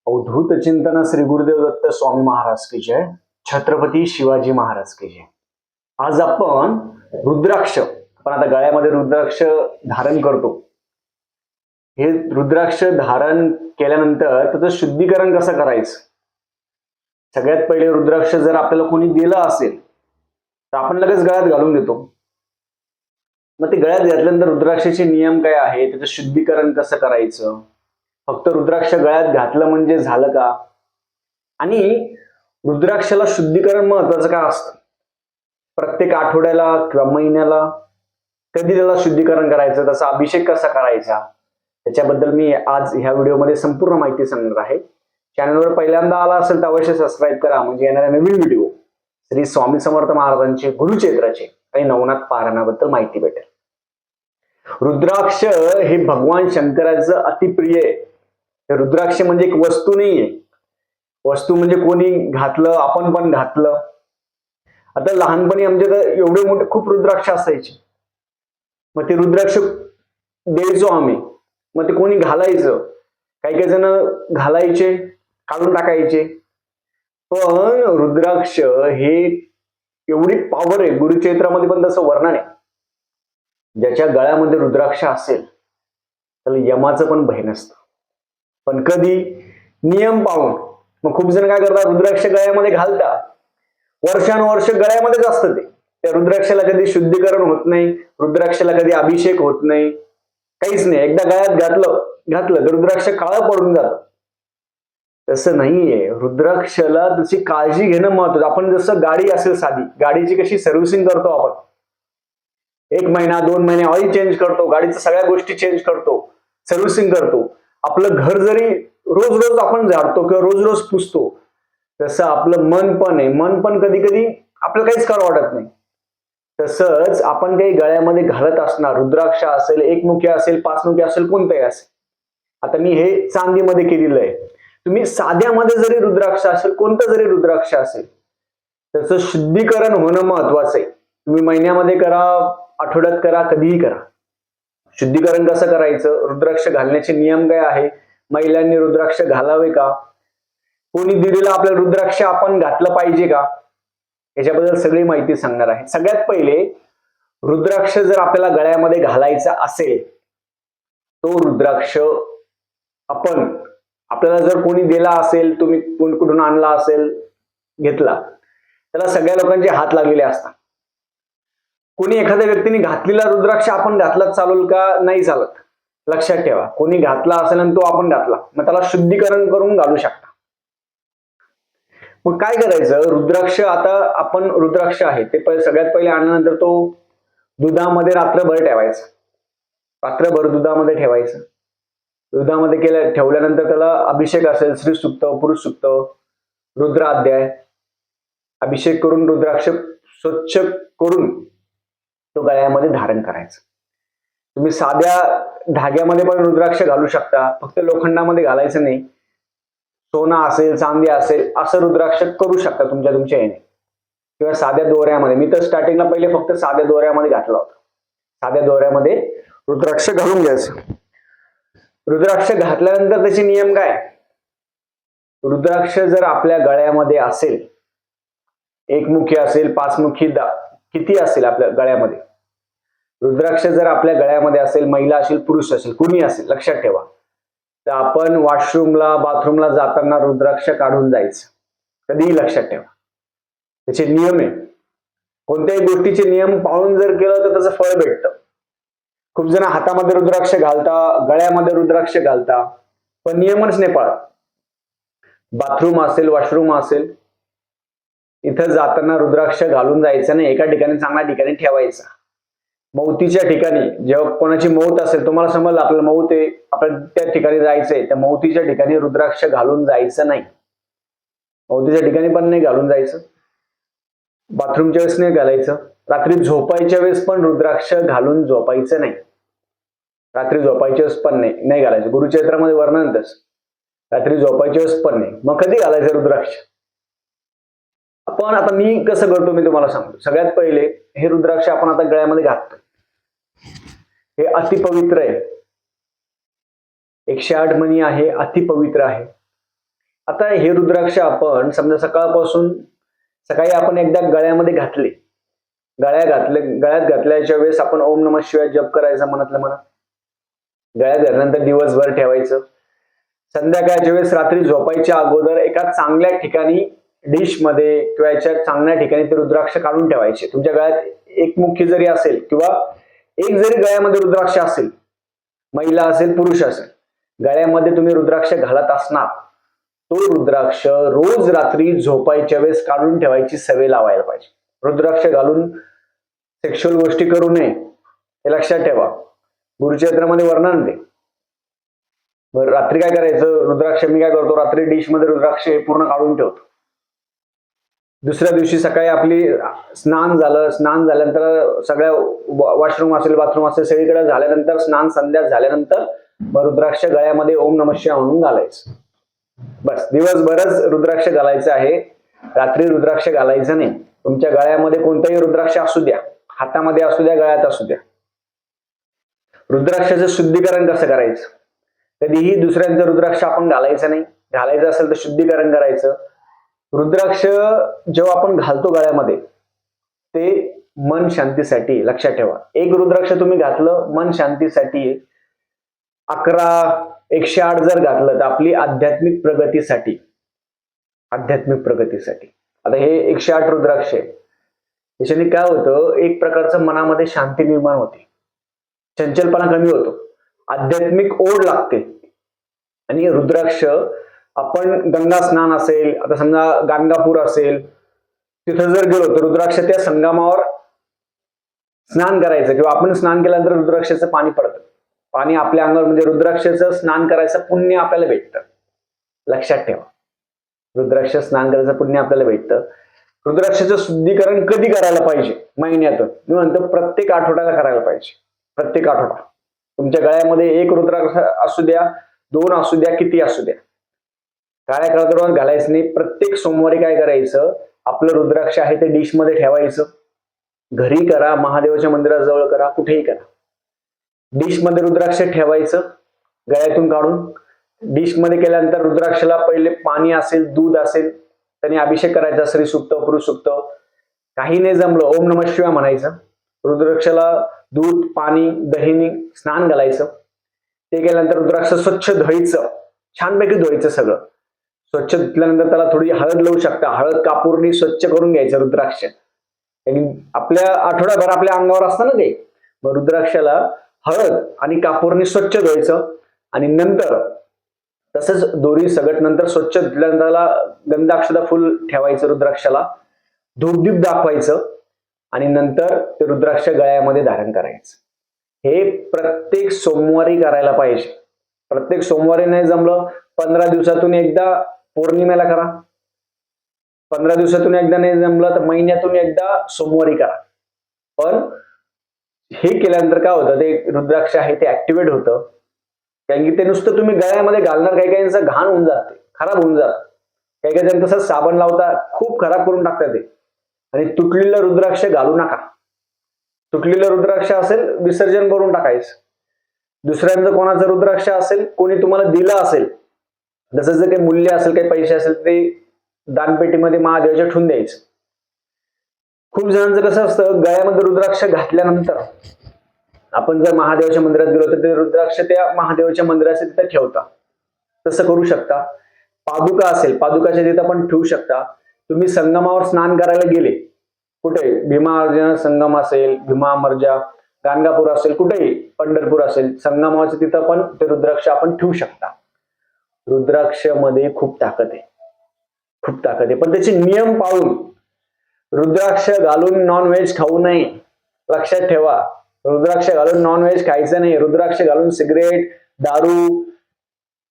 अवधूत चिंतन श्री गुरुदेव दत्त स्वामी महाराज की जय. छत्रपती शिवाजी महाराज की जय. आज आपण रुद्राक्ष, आपण आता गळ्यामध्ये रुद्राक्ष धारण करतो. हे रुद्राक्ष धारण केल्यानंतर त्याचं शुद्धीकरण कसं करायचं. सगळ्यात पहिले रुद्राक्ष जर आपल्याला कोणी दिलं असेल तर आपण लगेच गळ्यात घालून देतो. मग ते गळ्यात घातल्यानंतर रुद्राक्षाचे नियम काय आहे, त्याचं शुद्धीकरण कसं करायचं. फक्त रुद्राक्ष गळ्यात घातलं म्हणजे झालं का. आणि रुद्राक्षाला शुद्धीकरण महत्वाचं काय असतं. प्रत्येक आठवड्याला किंवा महिन्याला कधी त्याला शुद्धीकरण करायचं, त्याचा अभिषेक कसा करायचा, त्याच्याबद्दल मी आज ह्या व्हिडिओमध्ये संपूर्ण माहिती सांगणार आहे. चॅनलवर पहिल्यांदा आला असेल तर अवश्य सबस्क्राईब करा, म्हणजे येणाऱ्या नवीन व्हिडिओ श्री स्वामी समर्थ महाराजांचे गुरुचरित्राचे आणि नवनाथ पारायणाबद्दल माहिती भेटेल. रुद्राक्ष हे भगवान शंकराचं अतिप्रिय आहे. रुद्राक्ष म्हणजे एक वस्तू नाहीये. वस्तू म्हणजे कोणी घातलं, आपण पण घातलं. आता लहानपणी आमच्याकडे एवढे मोठे खूप रुद्राक्ष असायचे. मग ते रुद्राक्ष द्यायचो आम्ही. मग ते कोणी घालायचं, काही काही जण घालायचे, काढून टाकायचे. पण रुद्राक्ष हे एवढी पॉवर आहे. गुरुचरित्रामध्ये पण तसं वर्णन आहे. ज्याच्या गळ्यामध्ये रुद्राक्ष असेल त्याला यमाचं पण भय नसतं. पण कधी नियम पाहून. मग खूप जण काय करतात, रुद्राक्ष गळ्यामध्ये घालतात, वर्षानुवर्ष गळ्यामध्येच असतं. त्या रुद्राक्षाला कधी शुद्धीकरण होत नाही, रुद्राक्षाला कधी अभिषेक होत नाही, काहीच नाही. एकदा गळ्यात घातलं तर रुद्राक्ष काळं पडून जातं. तसं नाहीये. रुद्राक्षाला त्याची काळजी घेणं महत्वाचं. आपण जसं गाडी असेल, साधी गाडीची कशी सर्व्हिसिंग करतो आपण, 1 महिना 2 महिने ऑइल चेंज करतो, गाडीच्या सगळ्या गोष्टी चेंज करतो, सर्व्हिसिंग करतो. आपलं घर जरी रोज रोज आपण झाडतो किंवा रोज रोज पुसतो, तसं आपलं मन पण आहे. मन पण कधी कधी आपल्याला काहीच करावं वाटत नाही. तसंच आपण काही गळ्यामध्ये घालत असणार, रुद्राक्ष असेल, एकमुखी असेल, 5 मुखी असेल, कोणतंही असेल. आता मी हे चांदीमध्ये केलेलं आहे. तुम्ही साध्यामध्ये जरी रुद्राक्ष असेल, कोणतं जरी रुद्राक्ष असेल, त्याचं शुद्धीकरण होणं महत्वाचं आहे. तुम्ही महिन्यामध्ये करा, आठवड्यात करा, कधीही करा. शुद्धीकरण कसं करायचं, रुद्राक्ष घालण्याचे नियम काय आहे, महिलांनी रुद्राक्ष घालावे का, कोणी दिलेलं आपलं रुद्राक्ष आपण घातलं पाहिजे का, याच्याबद्दल सगळी माहिती सांगणार आहे. सगळ्यात पहिले रुद्राक्ष जर आपल्याला गळ्यामध्ये घालायचा असेल, तो रुद्राक्ष आपल्याला जर कोणी दिला असेल, तुम्ही कुठून आणला असेल, घेतला, त्याला सगळ्या लोकांचे हात लागलेले असतात. कोणी एखाद्या व्यक्तीने घातलेला रुद्राक्ष आपण घातला चालेल का, नाही चालत. लक्षात ठेवा, कोणी घातला असेल आणि तो आपण घातला, मग त्याला शुद्धीकरण करून घालू शकता. मग काय करायचं, रुद्राक्ष आता आपण रुद्राक्ष आहे ते सगळ्यात पहिले आणल्यानंतर तो दुधामध्ये रात्रभर ठेवायचा. रात्रभर दुधामध्ये ठेवायचं. दुधामध्ये ठेवल्यानंतर त्याला अभिषेक असेल, श्री सुक्त, पुरुष सुक्त, रुद्र अध्याय अभिषेक करून रुद्राक्ष स्वच्छ करून तो गळ्यामध्ये धारण करायचा. तुम्ही साध्या धाग्यामध्ये पण रुद्राक्ष घालू शकता, फक्त लोखंडामध्ये घालायचं नाही. सोना असेल, चांदी असेल, असं रुद्राक्ष करू शकता तुमच्या याने, किंवा साध्या दोऱ्यामध्ये. मी तर स्टार्टिंगला पहिले फक्त साध्या दोऱ्यामध्ये घातला होता. साध्या दोऱ्यामध्ये रुद्राक्ष घालून घ्यायचं. रुद्राक्ष घातल्यानंतर त्याचे नियम काय. रुद्राक्ष जर आपल्या गळ्यामध्ये असेल, एकमुखी असेल, 5 मुखी, किती असेल आपल्या गळ्यामध्ये, रुद्राक्ष जर आपल्या गळ्यामध्ये असेल, महिला असेल, पुरुष असेल, कुणी असेल, लक्षात ठेवा, तर आपण वॉशरूमला, बाथरूमला जाताना रुद्राक्ष काढून जायचं. कधीही लक्षात ठेवा, त्याचे नियम आहे. कोणत्याही गोष्टीचे नियम पाळून जर केलं तर त्याचं फळ भेटतं. खूप जण हातामध्ये रुद्राक्ष घालता, गळ्यामध्ये रुद्राक्ष घालता, पण नियमच नाही पाळत. बाथरूम असेल, वॉशरूम असेल, इथं जाताना रुद्राक्ष घालून जायचं नाही. एका ठिकाणी, चांगल्या ठिकाणी ठेवायचा. मौतीच्या ठिकाणी, जेव्हा कोणाची मौत असेल, तुम्हाला समजलं आपलं मौत आहे, आपल्याला त्या ठिकाणी जायचंय, त्या मौतीच्या ठिकाणी रुद्राक्ष घालून जायचं नाही. मौतीच्या ठिकाणी पण नाही घालून जायचं, बाथरूमच्या वेळेस नाही घालायचं, रात्री झोपायच्या वेळेस पण रुद्राक्ष घालून झोपायचं नाही. रात्री झोपायच्या वेळेस पण नाही घालायचं. गुरुचरित्रामध्ये वर्णन तसं, रात्री झोपायच्या वेळेस पण नाही. मग कधी घालायचं रुद्राक्ष. पण आता मी कसं करतो मी तुम्हाला सांगतो. सगळ्यात पहिले हे रुद्राक्ष आपण आता गळ्यामध्ये घालतो. हे अतिपवित्र आहे. 108 मणी आहे, अतिपवित्र आहे. आता हे रुद्राक्ष आपण समजा सकाळी आपण एकदा गळ्यामध्ये घातले, गळ्यात घातल्याच्या वेळेस आपण ओम नमः शिवाय जप करायचा मनातल्या मनात. गळ्यात घातल्यानंतर दिवसभर ठेवायचं. संध्याकाळच्या वेळेस रात्री झोपायच्या अगोदर एका चांगल्या ठिकाणी डिश मध्ये किंवा याच्या चांगल्या ठिकाणी ते रुद्राक्ष काढून ठेवायचे. तुमच्या गळ्यात एक मुख्य जरी असेल किंवा एक जरी गळ्यामध्ये रुद्राक्ष असेल, महिला असेल पुरुष असेल, गळ्यामध्ये तुम्ही रुद्राक्ष घालत असणार, तो रुद्राक्ष रोज रात्री झोपायच्या वेळेस काढून ठेवायची सवय लावायला पाहिजे. रुद्राक्ष घालून सेक्शुअल गोष्टी करू नये हे लक्षात ठेवा. गुरुचरित्रामध्ये वर्णन दे. बरं, रात्री काय करायचं, रुद्राक्ष मी काय करतो, रात्री डिश मध्ये रुद्राक्ष पूर्ण काढून ठेवतो. दुसऱ्या दिवशी सकाळी आपली स्नान झाल्यानंतर सगळ्या वॉशरूम असेल बाथरूम असेल सगळीकडे झाल्यानंतर स्नान संध्या झाल्यानंतर रुद्राक्ष गळ्यामध्ये ओम नमः शिवाय म्हणून घालायचं. बस, दिवसभरच रुद्राक्ष घालायचं आहे, रात्री रुद्राक्ष घालायचं नाही. तुमच्या गळ्यामध्ये कोणताही रुद्राक्ष असू द्या, हातामध्ये असू द्या, गळ्यात असू द्या. रुद्राक्षाचं शुद्धीकरण कसं करायचं, कधीही दुसऱ्यांचं रुद्राक्ष आपण घालायचं नाही. घालायचं असेल तर शुद्धीकरण करायचं. रुद्राक्ष जेव्हा आपण घालतो गळ्यामध्ये ते मन शांतीसाठी, लक्षात ठेवा. एक रुद्राक्ष तुम्ही घातलं मन शांतीसाठी, 11 108 जर घातलं तर आपली आध्यात्मिक प्रगतीसाठी. आता हे 108 रुद्राक्ष आहे, याच्याने काय होतं, एक प्रकारचं मनामध्ये शांती निर्माण होते, चंचलपणा कमी होतो, आध्यात्मिक ओढ लागते. आणि रुद्राक्ष आपण गंगा स्नान असेल, आता समजा गाणगापूर असेल, तिथं जर गेलो तर रुद्राक्ष त्या संगमावर स्नान करायचं किंवा आपण स्नान केल्यानंतर रुद्राक्षाचं पाणी पडतं, पाणी आपल्या अंगावर, म्हणजे रुद्राक्षाचं स्नान करायचं पुण्य आपल्याला भेटतं. लक्षात ठेवा, रुद्राक्ष स्नान करायचं पुण्य आपल्याला भेटतं. रुद्राक्षाचं शुद्धीकरण कधी करायला पाहिजे, महिन्यातून. मी म्हणतो प्रत्येक आठवड्याला करायला पाहिजे. प्रत्येक आठवडा तुमच्या गळ्यामध्ये एक रुद्राक्ष असू द्या, 2 असू द्या, किती असू द्या, काळ्या कलर घालायचं नाही. प्रत्येक सोमवारी काय करायचं, आपलं रुद्राक्ष आहे ते डिश मध्ये ठेवायचं. घरी करा, महादेवाच्या मंदिराजवळ करा, कुठेही करा, डिश मध्ये रुद्राक्ष ठेवायचं गळ्यातून काढून. डिश मध्ये केल्यानंतर रुद्राक्षाला पहिले पाणी असेल, दूध असेल, त्याने अभिषेक करायचा, श्री सुक्त, पुरुष सुक्त. काही नाही जमलं ओम नमः शिवाय म्हणायचं. रुद्राक्षाला दूध, पाणी, दहीने स्नान घालायचं. ते केल्यानंतर रुद्राक्ष स्वच्छ धुवायचं, छानपैकी धुवायचं सगळं. स्वच्छ धुतल्यानंतर त्याला थोडी हळद लावू शकता, हळद कापूरनी स्वच्छ करून घ्यायचं रुद्राक्ष. आणि आपल्या आठवड्याभर आपल्या अंगावर असतं ना ते, मग रुद्राक्षाला हळद आणि कापूरनी स्वच्छ धुवायचं. आणि नंतर तसंच दोरी सगट नंतर स्वच्छ धुतल्यानंतर त्याला गंधाक्षता फुल ठेवायचं रुद्राक्षाला, धूपदीप दाखवायचं आणि नंतर ते रुद्राक्ष गळ्यामध्ये धारण करायचं. हे प्रत्येक सोमवारी करायला पाहिजे. प्रत्येक सोमवारी नाही जमलं 15 दिवसातून एकदा पौर्णिमेला करा, 15 दिवसातून एकदा नाही जमलं तर महिन्यातून एकदा सोमवारी करा. पण हे केल्यानंतर काय होतं, ते रुद्राक्ष आहे ते ऍक्टिव्हेट होतं. कारण की ते नुसतं तुम्ही गळ्यामध्ये घालणार, काही काहींचं घाण होऊन जाते, खराब होऊन जात. काही काही जण तसंच साबण लावता, खूप खराब करून टाकतात ते. आणि तुटलेलं रुद्राक्ष घालू नका. तुटलेलं रुद्राक्ष असेल विसर्जन करून टाकायचं. दुसऱ्यांचं कोणाचं रुद्राक्ष असेल, कोणी तुम्हाला दिलं असेल, जसं जर काही मूल्य असेल, काही पैसे असेल, ते दानपेटीमध्ये महादेवाच्या ठेवून द्यायचं. खूप जणांचं कसं असतं, गळ्यामध्ये रुद्राक्ष घातल्यानंतर आपण जर महादेवाच्या मंदिरात गेलो तर ते रुद्राक्ष त्या महादेवाच्या मंदिराच्या तिथे ठेवता. तसं करू शकता. पादुका असेल, पादुकाच्या तिथे पण ठेवू शकता. तुम्ही संगमावर स्नान करायला गेले, कुठे भीमा अर्जुन संगम असेल, भीमा मर्जा, गाणगापूर असेल, कुठेही पंढरपूर असेल, संगमाच्या तिथं पण ते रुद्राक्ष आपण ठेवू शकता. रुद्राक्ष मध्ये खूप ताकद आहे, खूप ताकद आहे. पण त्याचे नियम पाळून. रुद्राक्ष घालून नॉनव्हेज खाऊ नये, लक्षात ठेवा. रुद्राक्ष घालून नॉनव्हेज खायचं नाही. रुद्राक्ष घालून सिगरेट, दारू,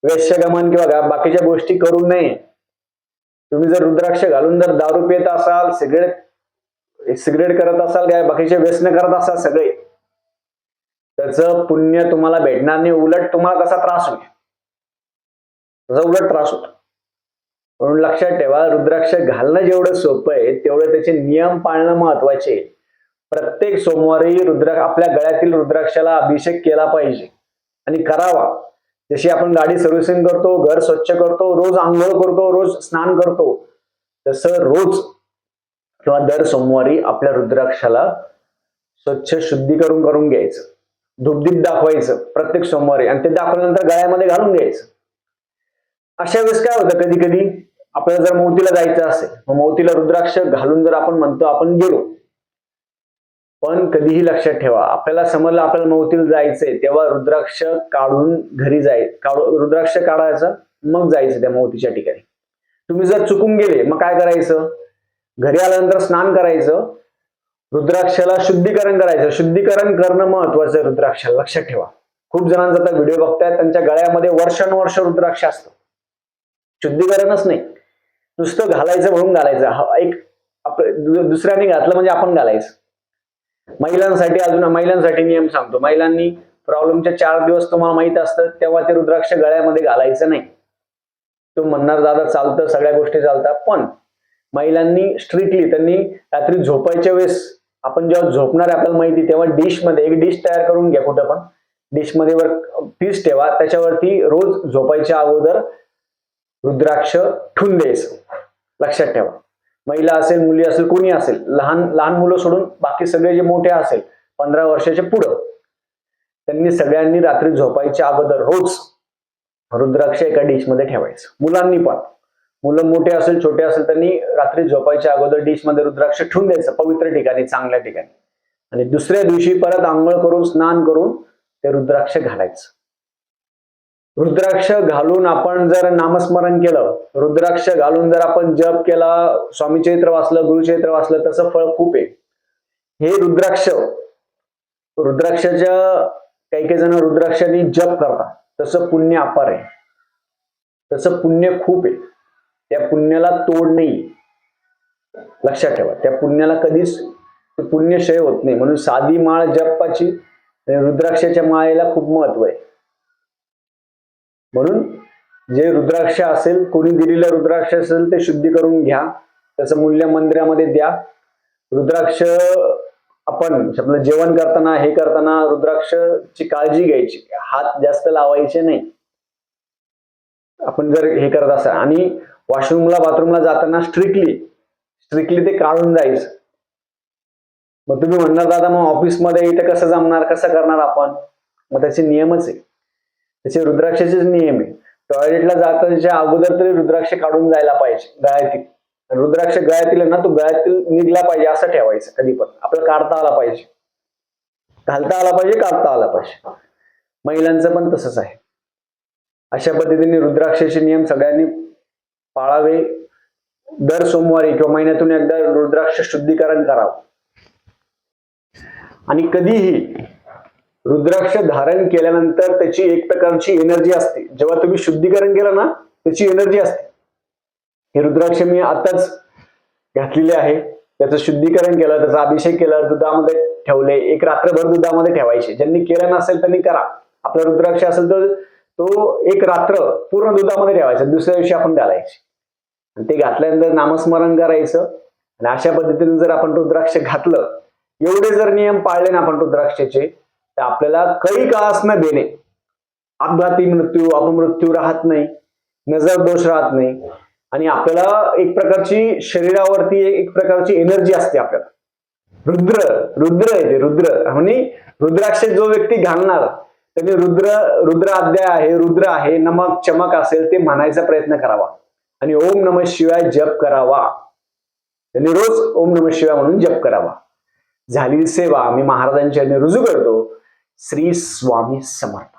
वेश्यगमन किंवा बाकीच्या गोष्टी करू नये. तुम्ही जर रुद्राक्ष घालून जर दारू पित असाल, सिगरेट करत असाल, काय बाकीचे व्यसन करत असाल सगळे, त्याचं पुण्य तुम्हाला भेटणार नाही. उलट तुम्हाला कसा त्रास होईल, त्याचा उलट त्रास होतो. म्हणून लक्षात ठेवा, रुद्राक्ष घालणं जेवढं सोपं आहे तेवढं त्याचे नियम पाळणं महत्वाचे आहे. प्रत्येक सोमवारी आपल्या गळ्यातील रुद्राक्षाला अभिषेक केला पाहिजे आणि करावा. जशी आपण गाडी सर्व्हिसिंग करतो, घर स्वच्छ करतो, रोज आंघोळ करतो, रोज स्नान करतो, तसं रोज किंवा दर सोमवारी आपल्या रुद्राक्षाला स्वच्छ शुद्धीकरण करून घ्यायचं, धूपदीप दाखवायचं प्रत्येक सोमवारी, आणि ते दाखवल्यानंतर गळ्यामध्ये घालून घ्यायचं. अशा वेळेस काय होतं, कधी कधी आपल्याला जर मौतीला जायचं असेल, मग मौतीला रुद्राक्ष घालून जर आपण म्हणतो आपण गेलो, पण कधीही लक्षात ठेवा, आपल्याला समजलं आपल्याला मौतीला जायचंय तेव्हा रुद्राक्ष काढून घरी रुद्राक्ष काढायचं, मग जायचं त्या मौतीच्या ठिकाणी. तुम्ही जर चुकून गेले मग काय करायचं, घरी आल्यानंतर स्नान करायचं, रुद्राक्षाला शुद्धीकरण करायचं. शुद्धीकरण करणं महत्वाचं आहे रुद्राक्षाला, लक्षात ठेवा. खूप जणांचा आता व्हिडिओ बघतायत, त्यांच्या गळ्यामध्ये वर्षानुवर्ष रुद्राक्ष असतं, शुद्धीकरणच नाही, नुसतं घालायचं म्हणून घालायचं. एक दुसऱ्याने घातलं म्हणजे आपण घालायचं. महिलांसाठी नियम सांगतो, महिलांनी प्रॉब्लेमच्या 4 दिवस तुम्हाला माहित असतं तेव्हा ते रुद्राक्ष गळ्यामध्ये घालायचं नाही. तो म्हणणार दादा चालतं, सगळ्या गोष्टी चालतात, पण महिलांनी स्ट्रिक्टली त्यांनी रात्री झोपायच्या वेळेस, आपण जेव्हा ठेवणार आहे आपल्याला माहिती, तेव्हा डिशमध्ये एक डिश तयार करून घ्या, कुठं पण डिशमध्ये वर पीस ठेवा, त्याच्यावरती रोज झोपायच्या अगोदर रुद्राक्ष ठेवून द्यायचं. लक्षात ठेवा, महिला असेल, मुली असेल, कोणी असेल, लहान मुलं सोडून बाकी सगळे जे मोठे असेल 15 वर्षाचे पुढं, त्यांनी सगळ्यांनी रात्री झोपायच्या अगोदर रोज रुद्राक्ष एका डिशमध्ये ठेवायचं. मुलांनी पण, मुलं मोठे असेल छोटे असेल, त्यांनी रात्री झोपायच्या अगोदर डिशमध्ये रुद्राक्ष ठेवून द्यायचं पवित्र ठिकाणी, चांगल्या ठिकाणी, आणि दुसऱ्या दिवशी परत आंघोळ करून स्नान करून ते रुद्राक्ष घालायचं. रुद्राक्ष घालून आपण जर नामस्मरण केलं, रुद्राक्ष घालून जर आपण जप केला, स्वामी चरित्र वाचलं, गुरुचरित्र वाचलं, तसं फळ खूप आहे. हे रुद्राक्षाच्या काही जण रुद्राक्षाने जप करतात, तसं पुण्य अपार आहे, तसं पुण्य खूप आहे, त्या पुण्याला तोड नाही. लक्षात ठेवा, त्या पुण्याला कधीच पुण्य क्षय होत नाही. म्हणून साधी माळ जपाची, रुद्राक्षाच्या माळेला खूप महत्व आहे. म्हणून जे रुद्राक्ष असेल, कोणी दिलेलं रुद्राक्ष असेल ते शुद्धी करून घ्या, त्याचं मूल्य मंदिरामध्ये द्या. रुद्राक्ष आपण आपलं जेवण करताना, हे करताना रुद्राक्षची काळजी घ्यायची, हात जास्त लावायचे नाही आपण जर हे करत असाल. आणि वॉशरूमला बाथरूमला जाताना स्ट्रिक्टली ते काढून जायचं. मग तुम्ही म्हणणार दादा मग ऑफिसमध्ये इथं कसं जमणार, कसं करणार आपण, मग त्याचे नियमच आहे, त्याचे रुद्राक्षाचेच नियम आहे. टॉयलेटला जाताच्या अगोदर तरी रुद्राक्ष काढून जायला पाहिजे गळ्यातील. रुद्राक्ष गळ्यातील ना, तो गळ्यातील निघला पाहिजे असं ठेवायचं, कधी पण आपल्याला काढता आला पाहिजे, घालता आला पाहिजे, काढता आला पाहिजे. महिलांचं पण तसंच आहे. अशा पद्धतीने रुद्राक्षाचे नियम सगळ्यांनी पाळावे. दर सोमवारी किंवा महिन्यातून एकदा रुद्राक्ष शुद्धीकरण करावं. आणि कधीही रुद्राक्ष धारण केल्यानंतर त्याची एक प्रकारची एनर्जी असते. जेव्हा तुम्ही शुद्धीकरण केलं ना, त्याची एनर्जी असते. हे रुद्राक्ष मी आताच घातलेले आहे, त्याचं शुद्धीकरण केलं, त्याचा अभिषेक केला, दुधामध्ये ठेवले, एक रात्रभर दुधामध्ये ठेवायचे. ज्यांनी केलं नसेल त्यांनी करा. आपला रुद्राक्ष असेल तर तो एक रात्र पूर्ण दुधामध्ये ठेवायचा, दुसऱ्या दिवशी आपण घालायचे, आणि ते घातल्यानंतर नामस्मरण करायचं. आणि अशा पद्धतीने जर आपण रुद्राक्ष घातलं, एवढे जर नियम पाळले ना आपण रुद्राक्षाचे, तर आपल्याला काही काळास न देणे, अपघाती मृत्यू, अपमृत्यू राहत नाही, नजर दोष राहत नाही, आणि आपल्याला एक प्रकारची शरीरावरती एक प्रकारची एनर्जी असते. आपल्याला रुद्र येते, रुद्र म्हणजे रुद्राक्ष जो व्यक्ती घालणार त्यांनी रुद्र अध्याय आहे, रुद्र आहे, नमक चमक असेल ते म्हणायचा प्रयत्न करावा, आणि ओम नमः शिवाय जप करावा. त्यांनी रोज ओम नमः शिवाय म्हणून जप करावा. झालेली सेवा मी महाराजांच्या रुजू करतो. श्री स्वामी समर्थ.